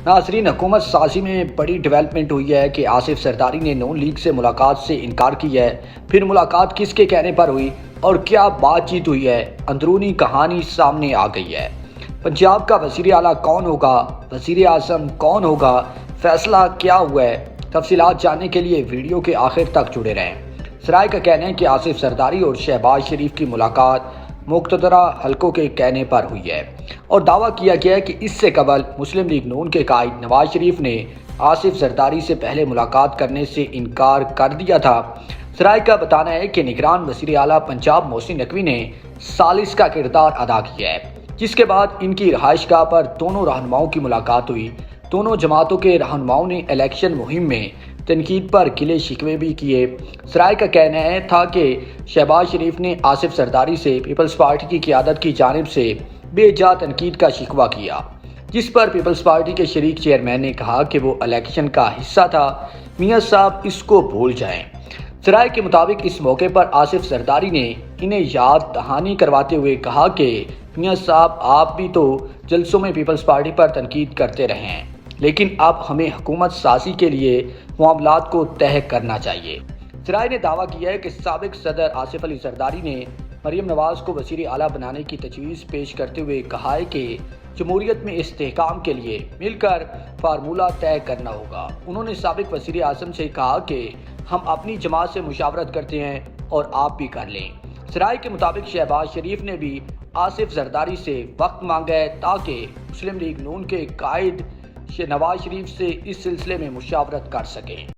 नाज़रीन, हुकूमत साजी में बड़ी डेवलपमेंट हुई है कि आसिफ जरदारी ने नून लीग से मुलाकात से इनकार किया है। फिर मुलाकात किसके कहने पर हुई और क्या बातचीत हुई है, अंदरूनी कहानी सामने आ गई है। पंजाब का वज़ीर आला कौन होगा, वज़ीर आज़म कौन होगा, फैसला क्या हुआ है, तफसीलात जानने के लिए वीडियो के आखिर तक जुड़े रहें। सराय का कहना है कि आसिफ जरदारी और शहबाज शरीफ की मुलाकात मुक़तदरा हलकों के कहने पर हुई है और दावा किया गया है कि इससे कबल मुस्लिम लीग नून के कायद नवाज शरीफ ने आसिफ जरदारी से पहले मुलाकात करने से इनकार कर दिया था। सराय का बताना है कि निगरान वज़ीर आला पंजाब मोहसिन नकवी ने सालिस का किरदार अदा किया है, जिसके बाद इनकी रहायशगाह पर दोनों रहनुमाओं की मुलाकात हुई। दोनों जमातों के रहनुमाओं ने इलेक्शन मुहिम में तनकीद पर गिले शिकवे भी किए। सराय का कहना है था कि शहबाज शरीफ ने आसिफ जरदारी से पीपल्स पार्टी की क़यादत की जानिब से बेजा तनकीद का शिकवा किया, जिस पर पीपल्स पार्टी के शरीक चेयरमैन ने कहा कि वो इलेक्शन का हिस्सा था, मियाँ साहब इसको भूल जाएं। सराय के मुताबिक इस मौके पर आसिफ जरदारी ने इन्हें याद दहानी करवाते हुए कहा कि मियाँ साहब, आप भी तो जलसों में पीपल्स पार्टी पर तनकीद करते रहे हैं, लेकिन अब हमें हुकूमत साजी के लिए मामलात को तय करना चाहिए। सराय ने दावा किया है कि साबिक सदर आसिफ अली जरदारी ने मरीम नवाज को वज़ीर आला बनाने की तजवीज़ पेश करते हुए कहा है कि जमहूरियत में इस्तेहकाम के लिए मिलकर फार्मूला तय करना होगा। उन्होंने साबिक वज़ीर आज़म से कहा कि हम अपनी जमात से मुशावरत करते हैं और आप भी कर लें। सराय के मुताबिक शहबाज शरीफ ने भी आसिफ जरदारी से वक्त मांगा है ताकि मुस्लिम लीग नून के कायद नवाज शरीफ से इस सिलसिले में मुशावरत कर सकें।